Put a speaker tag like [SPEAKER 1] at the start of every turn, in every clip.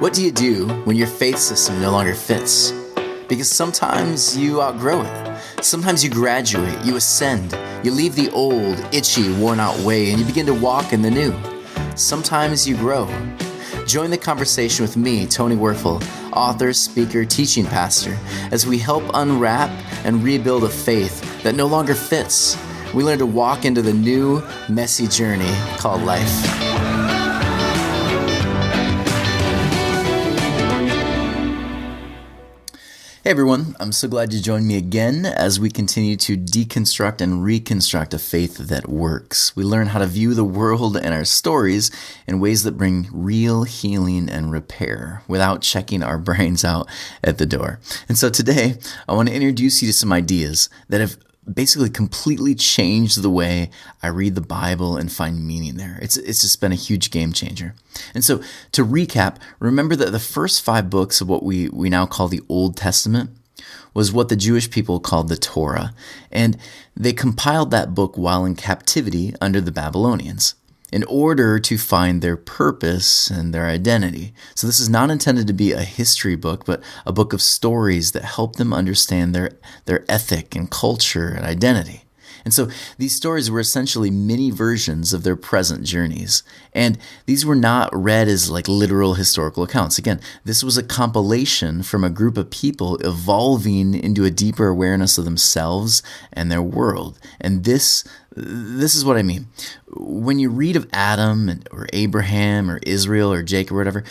[SPEAKER 1] What do you do when your faith system no longer fits? Because sometimes you outgrow it. Sometimes you graduate, you ascend, you leave the old, itchy, worn-out way, and you begin to walk in the new. Sometimes you grow. Join the conversation with me, Tony Werfel, author, speaker, teaching pastor, as we help unwrap and rebuild a faith that no longer fits. We learn to walk into the new, messy journey called life. Hey everyone, I'm so glad you joined me again as we continue to deconstruct and reconstruct a faith that works. We learn how to view the world and our stories in ways that bring real healing and repair without checking our brains out at the door. And so today, I want to introduce you to some ideas that have basically completely changed the way I read the Bible and find meaning there. It's just been a huge game changer. And so to recap, remember that the first 5 books of what we now call the Old Testament was what the Jewish people called the Torah. And they compiled that book while in captivity under the Babylonians in order to find their purpose and their identity. So this is not intended to be a history book, but a book of stories that help them understand their ethic and culture and identity. And so these stories were essentially mini versions of their present journeys. And these were not read as like literal historical accounts. Again, this was a compilation from a group of people evolving into a deeper awareness of themselves and their world. And this is what I mean. When you read of Adam or Abraham or Israel or Jacob or whatever,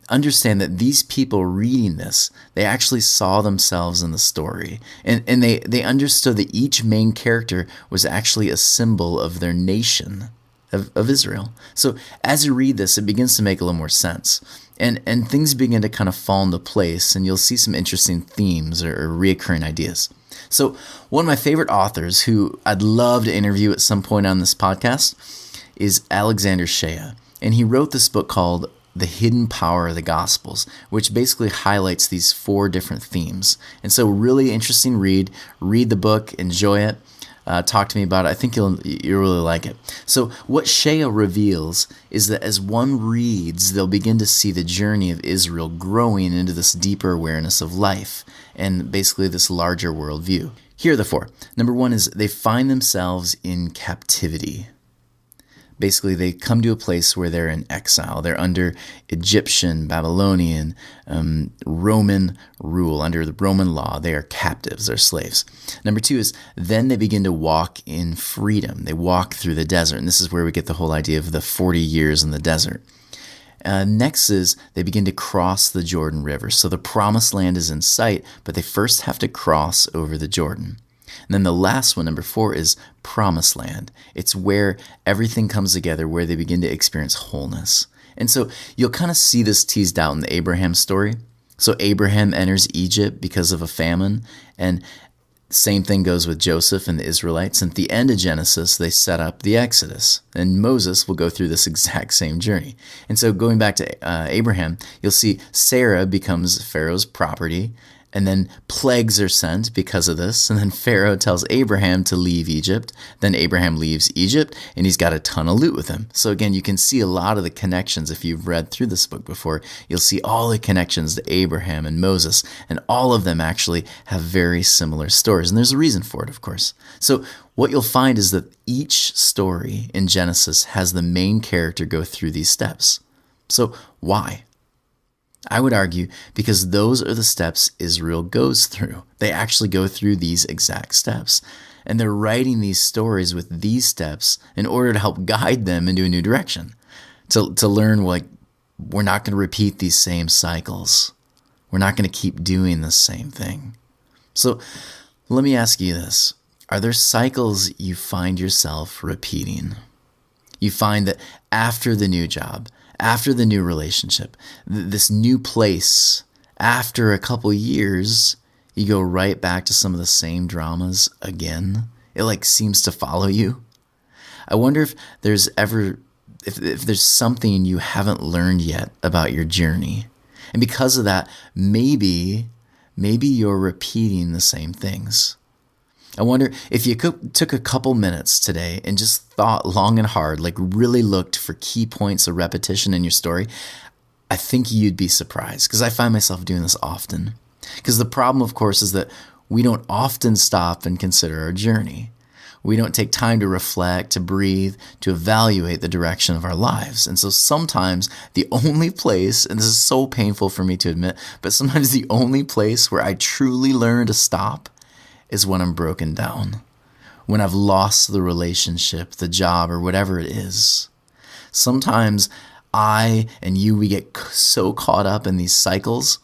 [SPEAKER 1] understand that these people reading this, they actually saw themselves in the story. And they understood that each main character was actually a symbol of their nation, of Israel. So as you read this, it begins to make a little more sense. And things begin to kind of fall into place, and you'll see some interesting themes or reoccurring ideas. So one of my favorite authors who I'd love to interview at some point on this podcast is Alexander Shea. And he wrote this book called The Hidden Power of the Gospels, which basically highlights these 4 different themes. And so really interesting read. Read the book, enjoy it. Talk to me about it. I think you'll really like it. So what Shea reveals is that as one reads, they'll begin to see the journey of Israel growing into this deeper awareness of life and basically this larger worldview. Here are the 4. Number 1 is they find themselves in captivity. Basically, they come to a place where they're in exile. They're under Egyptian, Babylonian, Roman rule. Under the Roman law, they are captives, they're slaves. Number 2 is then they begin to walk in freedom. They walk through the desert. And this is where we get the whole idea of the 40 years in the desert. Next is they begin to cross the Jordan River. So the promised land is in sight, but they first have to cross over the Jordan. And then the last one, number 4, is promised land. It's where everything comes together, where they begin to experience wholeness. And so you'll kind of see this teased out in the Abraham story. So Abraham enters Egypt because of a famine, and same thing goes with Joseph and the Israelites. And at the end of Genesis, they set up the Exodus. And Moses will go through this exact same journey. And so going back to Abraham, you'll see Sarah becomes Pharaoh's property. And then plagues are sent because of this. And then Pharaoh tells Abraham to leave Egypt. Then Abraham leaves Egypt, and he's got a ton of loot with him. So again, you can see a lot of the connections. If you've read through this book before, you'll see all the connections to Abraham and Moses. And all of them actually have very similar stories. And there's a reason for it, of course. So what you'll find is that each story in Genesis has the main character go through these steps. So why? I would argue because those are the steps Israel goes through. They actually go through these exact steps. And they're writing these stories with these steps in order to help guide them into a new direction. To learn, like, we're not going to repeat these same cycles. We're not going to keep doing the same thing. So let me ask you this. Are there cycles you find yourself repeating? You find that after the new job, after the new relationship, this new place, after a couple years, you go right back to some of the same dramas again. It like seems to follow you. I wonder if there's something you haven't learned yet about your journey. And because of that, maybe you're repeating the same things. I wonder if you took a couple minutes today and just thought long and hard, like really looked for key points of repetition in your story. I think you'd be surprised, because I find myself doing this often. Because the problem, of course, is that we don't often stop and consider our journey. We don't take time to reflect, to breathe, to evaluate the direction of our lives. And so sometimes the only place, and this is so painful for me to admit, but sometimes the only place where I truly learn to stop is when I'm broken down, when I've lost the relationship, the job, or whatever it is. Sometimes I and you, we get so caught up in these cycles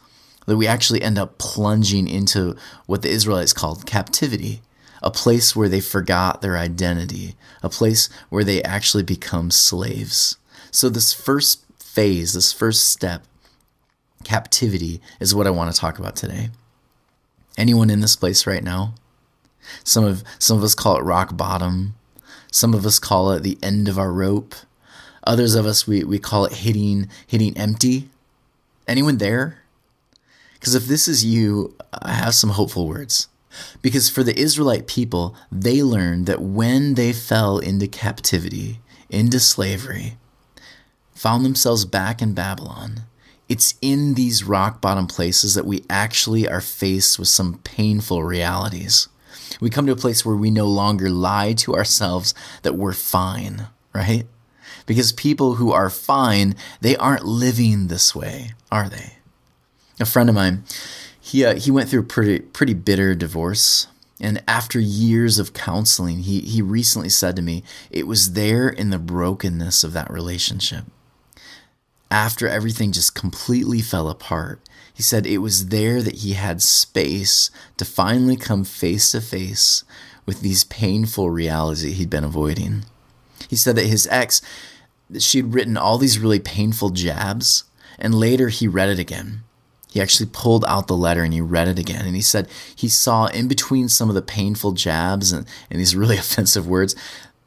[SPEAKER 1] that we actually end up plunging into what the Israelites called captivity, a place where they forgot their identity, a place where they actually become slaves. So this first phase, this first step, captivity, is what I want to talk about today. Anyone in this place right now? Some of us call it rock bottom. Some of us call it the end of our rope. Others of us, we call it hitting empty. Anyone there? Because if this is you, I have some hopeful words. Because for the Israelite people, they learned that when they fell into captivity, into slavery, found themselves back in Babylon, it's in these rock bottom places that we actually are faced with some painful realities. We come to a place where we no longer lie to ourselves that we're fine, right? Because people who are fine, they aren't living this way, are they? A friend of mine, he went through a pretty bitter divorce. And after years of counseling, he recently said to me, it was there in the brokenness of that relationship. After everything just completely fell apart, he said it was there that he had space to finally come face to face with these painful realities that he'd been avoiding. He said that his ex, she'd written all these really painful jabs, and later he read it again. He actually pulled out the letter and he read it again. And he said he saw in between some of the painful jabs and these really offensive words,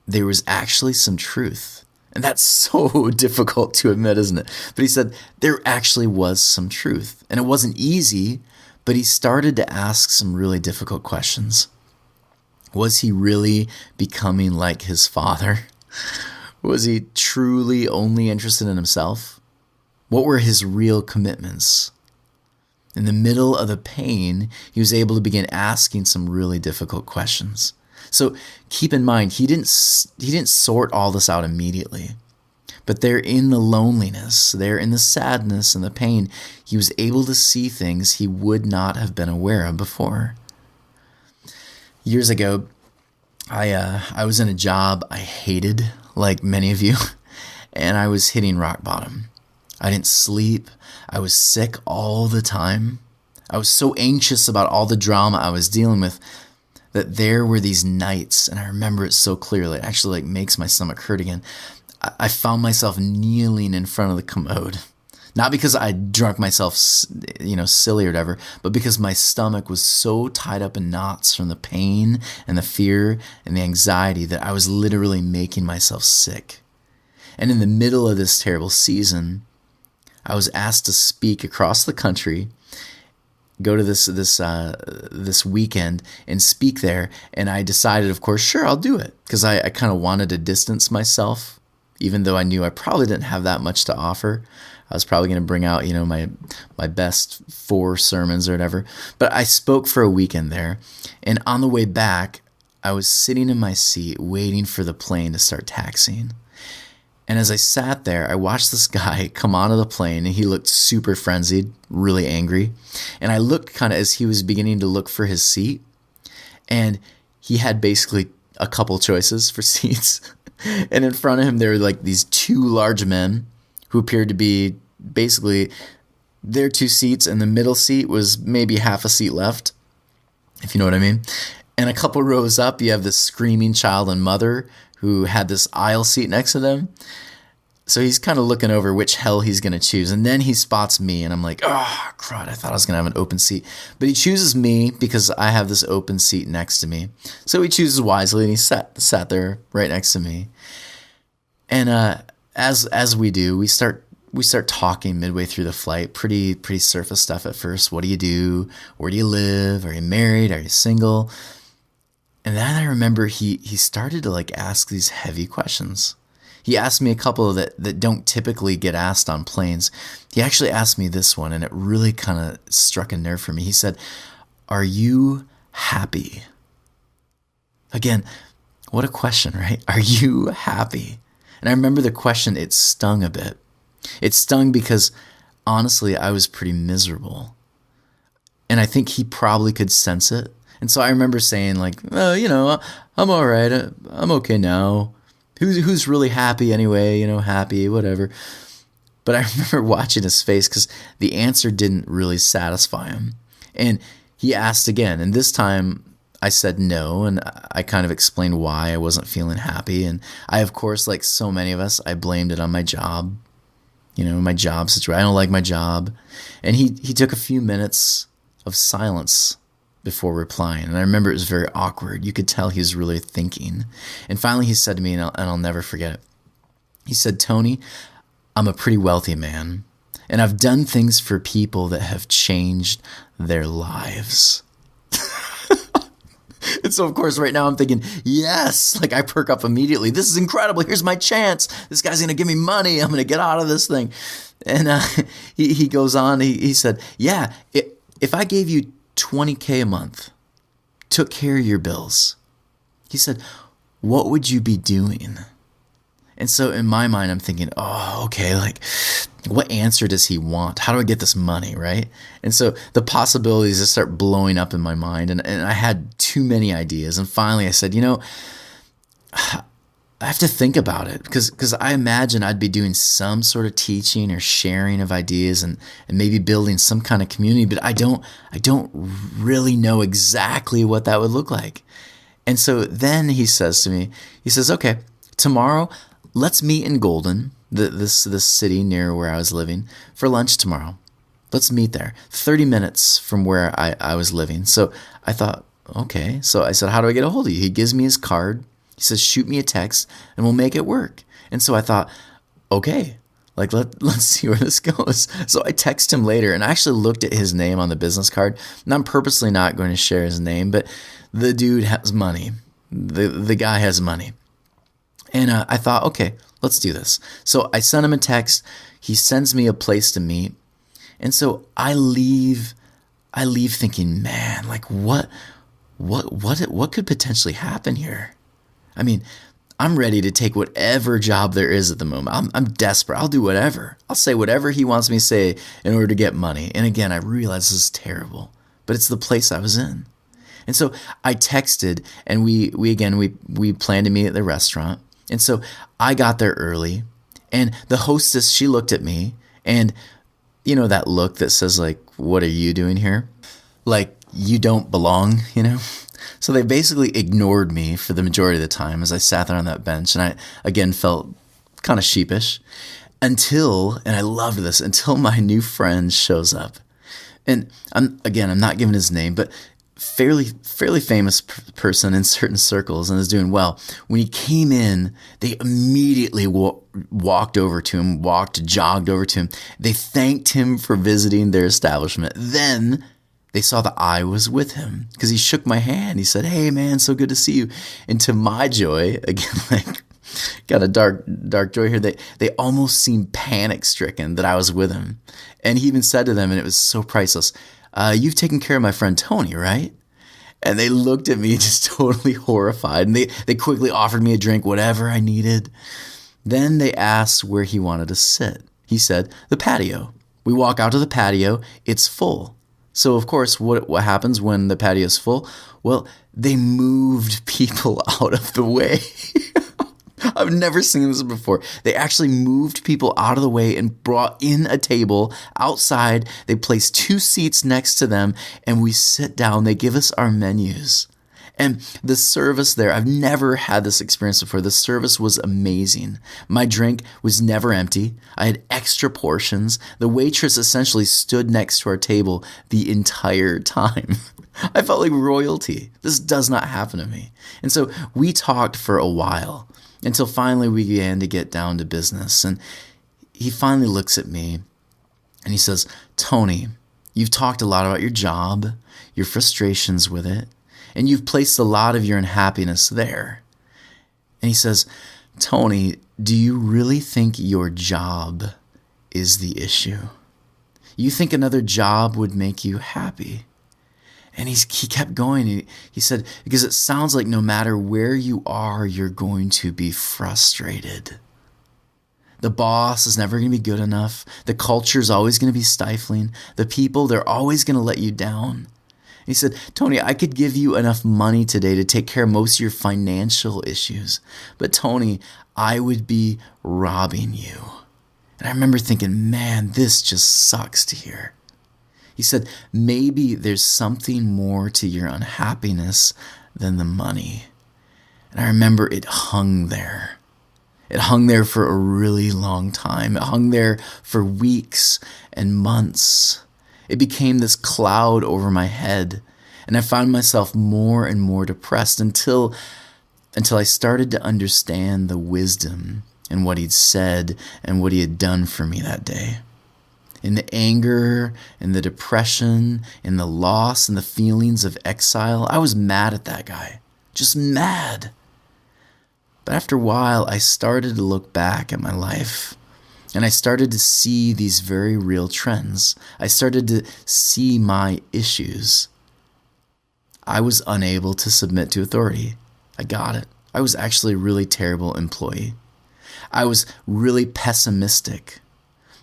[SPEAKER 1] there was actually some truth. And that's so difficult to admit, isn't it? But he said there actually was some truth. And it wasn't easy, but he started to ask some really difficult questions. Was he really becoming like his father? Was he truly only interested in himself? What were his real commitments? In the middle of the pain, he was able to begin asking some really difficult questions. So keep in mind, he didn't sort all this out immediately. But there in the loneliness, there in the sadness and the pain, he was able to see things he would not have been aware of before. Years ago, I was in a job I hated, like many of you, and I was hitting rock bottom. I didn't sleep. I was sick all the time. I was so anxious about all the drama I was dealing with that there were these nights, and I remember it so clearly. It actually makes my stomach hurt again. I found myself kneeling in front of the commode. Not because I drunk myself, silly or whatever, but because my stomach was so tied up in knots from the pain and the fear and the anxiety that I was literally making myself sick. And in the middle of this terrible season, I was asked to speak across the country, go to this weekend and speak there. And I decided, of course, sure, I'll do it. Because I kind of wanted to distance myself, even though I knew I probably didn't have that much to offer. I was probably going to bring out, my best 4 sermons or whatever. But I spoke for a weekend there. And on the way back, I was sitting in my seat waiting for the plane to start taxiing. And as I sat there, I watched this guy come out of the plane, and he looked super frenzied, really angry. And I looked kind of as he was beginning to look for his seat, and he had basically a couple choices for seats. And in front of him, there were like these 2 large men who appeared to be basically their 2 seats, and the middle seat was maybe half a seat left, if you know what I mean. And a couple rows up, you have this screaming child and mother who had this aisle seat next to them. So he's kind of looking over which hell he's going to choose. And then he spots me, and I'm like, oh, crud, I thought I was going to have an open seat. But he chooses me because I have this open seat next to me. So he chooses wisely, and he sat there right next to me. And as we do, we start talking midway through the flight, pretty surface stuff at first. What do you do? Where do you live? Are you married? Are you single? And then I remember he started to ask these heavy questions. He asked me a couple that don't typically get asked on planes. He actually asked me this one, and it really kind of struck a nerve for me. He said, "Are you happy?" Again, what a question, right? Are you happy? And I remember the question, it stung a bit. It stung because, honestly, I was pretty miserable. And I think he probably could sense it. And so I remember saying, like, "Oh, I'm all right. I'm okay now. Who's really happy anyway? Happy, whatever." But I remember watching his face because the answer didn't really satisfy him. And he asked again. And this time I said no. And I kind of explained why I wasn't feeling happy. And I, of course, like so many of us, I blamed it on my job. My job situation. I don't like my job. And he took a few minutes of silence before replying. And I remember it was very awkward. You could tell he was really thinking. And finally he said to me, and I'll never forget it. He said, "Tony, I'm a pretty wealthy man, and I've done things for people that have changed their lives." And so, of course, right now I'm thinking, yes, like I perk up immediately. This is incredible. Here's my chance. This guy's going to give me money. I'm going to get out of this thing. And he goes on. He said, "Yeah, if I gave you $20K a month, took care of your bills," he said, "what would you be doing?" And so in my mind, I'm thinking, oh, okay, like what answer does he want? How do I get this money, right? And so the possibilities just start blowing up in my mind, and I had too many ideas. And finally I said, I have to think about it because I imagine I'd be doing some sort of teaching or sharing of ideas and maybe building some kind of community, but I don't really know exactly what that would look like. And so then he says to me, he says, "Okay, tomorrow, let's meet in Golden, this city near where I was living, for lunch tomorrow. Let's meet there, 30 minutes from where I was living." So I thought, okay. So I said, "How do I get a hold of you?" He gives me his card. He says, "Shoot me a text and we'll make it work." And so I thought, okay, like let's see where this goes. So I text him later, and I actually looked at his name on the business card. And I'm purposely not going to share his name, but the dude has money. The guy has money. And I thought, okay, let's do this. So I sent him a text. He sends me a place to meet. And so I leave thinking, man, like what could potentially happen here? I mean, I'm ready to take whatever job there is at the moment. I'm desperate. I'll do whatever. I'll say whatever he wants me to say in order to get money. And again, I realize this is terrible, but it's the place I was in. And so I texted, and we planned to meet at the restaurant. And so I got there early, and the hostess, she looked at me, and that look that says, like, "What are you doing here?" Like, you don't belong, So they basically ignored me for the majority of the time as I sat there on that bench. And I, again, felt kind of sheepish until, and I loved this, until my new friend shows up. And I'm not giving his name, but fairly famous person in certain circles and is doing well. When he came in, they immediately jogged over to him. They thanked him for visiting their establishment. Then they saw that I was with him because he shook my hand. He said, "Hey man, so good to see you." And to my joy, again, like got a dark joy here. They almost seemed panic stricken that I was with him. And he even said to them, and it was so priceless, "You've taken care of my friend Tony, right?" And they looked at me just totally horrified. And they quickly offered me a drink, whatever I needed. Then they asked where he wanted to sit. He said, "The patio." We walk out to the patio. It's full. So, of course, what happens when the patio's full? Well, they moved people out of the way. I've never seen this before. They actually moved people out of the way and brought in a table outside. They placed 2 seats next to them, and we sit down. They give us our menus. And the service there, I've never had this experience before. The service was amazing. My drink was never empty. I had extra portions. The waitress essentially stood next to our table the entire time. I felt like royalty. This does not happen to me. And so we talked for a while until finally we began to get down to business. And he finally looks at me and he says, "Tony, you've talked a lot about your job, your frustrations with it, and you've placed a lot of your unhappiness there." And he says, Tony, do you really think your job is the issue? You think another job would make you happy? And he kept going. He said, because it sounds like no matter where you are, you're going to be frustrated. The boss is never going to be good enough. The culture is always going to be stifling. The people, they're always going to let you down. He said, Tony, I could give you enough money today to take care of most of your financial issues. But Tony, I would be robbing you. And I remember thinking, man, this just sucks to hear. He said, maybe there's something more to your unhappiness than the money. And I remember it hung there. It hung there for a really long time. It hung there for weeks and months. It became this cloud over my head. And I found myself more and more depressed until I started to understand the wisdom in what he'd said and what he had done for me that day. In the anger, in the depression, in the loss, and the feelings of exile, I was mad at that guy. Just mad. But after a while, I started to look back at my life. And I started to see these very real trends. I started to see my issues. I was unable to submit to authority. I got it. I was actually a really terrible employee. I was really pessimistic.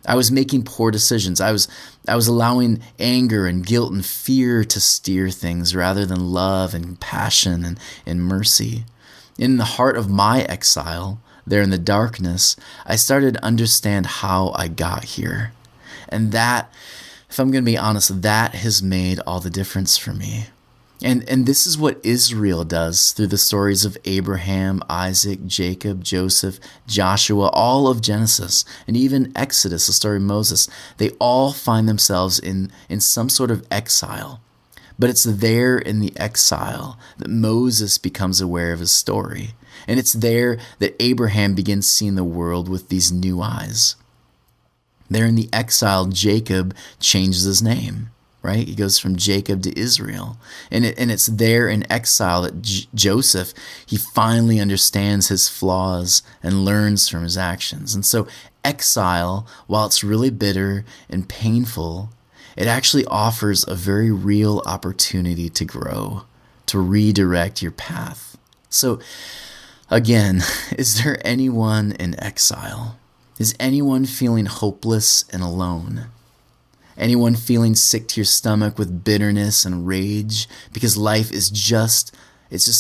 [SPEAKER 1] I was making poor decisions. I was allowing anger and guilt and fear to steer things rather than love and passion and mercy. In the heart of my exile, there in the darkness, I started to understand how I got here. And that, if I'm going to be honest, that has made all the difference for me. And this is what Israel does through the stories of Abraham, Isaac, Jacob, Joseph, Joshua, all of Genesis, and even Exodus, the story of Moses. They all find themselves in some sort of exile. But it's there in the exile that Moses becomes aware of his story. And it's there that Abraham begins seeing the world with these new eyes. There in the exile, Jacob changes his name. Right? He goes from Jacob to Israel. And it's there in exile that Joseph, he finally understands his flaws and learns from his actions. And so exile, while it's really bitter and painful, it actually offers a very real opportunity to grow, to redirect your path. So again, is there anyone in exile? Is anyone feeling hopeless and alone? Anyone feeling sick to your stomach with bitterness and rage because life is just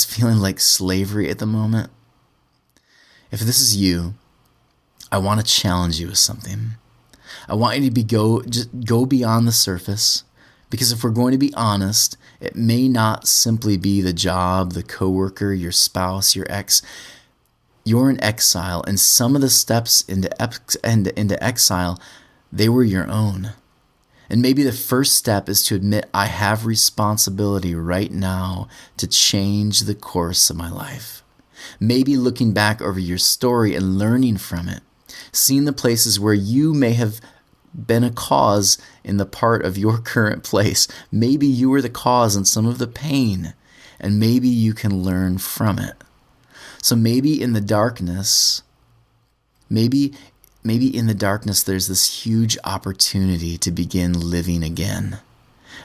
[SPEAKER 1] feeling like slavery at the moment? If this is you, I want to challenge you with something. I want you to go beyond the surface, because if we're going to be honest, it may not simply be the job, the coworker, your spouse, your ex. You're in exile, and some of the steps into exile, they were your own. And maybe the first step is to admit I have responsibility right now to change the course of my life. Maybe looking back over your story and learning from it, seeing the places where you may have been a cause in the part of your current place. Maybe you were the cause in some of the pain, and maybe you can learn from it. So maybe in the darkness, Maybe in the darkness, there's this huge opportunity to begin living again.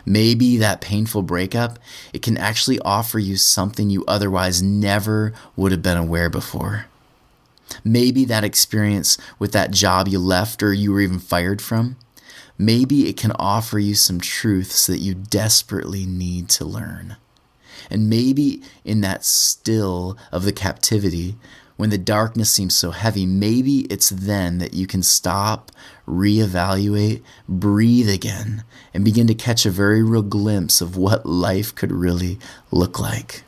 [SPEAKER 1] Maybe that painful breakup, it can actually offer you something you otherwise never would have been aware before. Maybe that experience with that job you left or you were even fired from, maybe it can offer you some truths that you desperately need to learn. And maybe in that still of the captivity, when the darkness seems so heavy, maybe it's then that you can stop, reevaluate, breathe again, and begin to catch a very real glimpse of what life could really look like.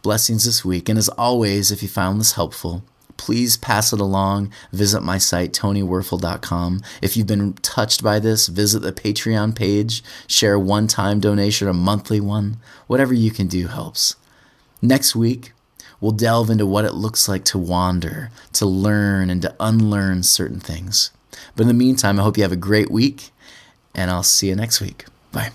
[SPEAKER 1] Blessings this week, and as always, if you found this helpful, please pass it along. Visit my site, tonywerfel.com. If you've been touched by this, visit the Patreon page, share a one-time donation, a monthly one. Whatever you can do helps. Next week, we'll delve into what it looks like to wander, to learn, and to unlearn certain things. But in the meantime, I hope you have a great week, and I'll see you next week. Bye.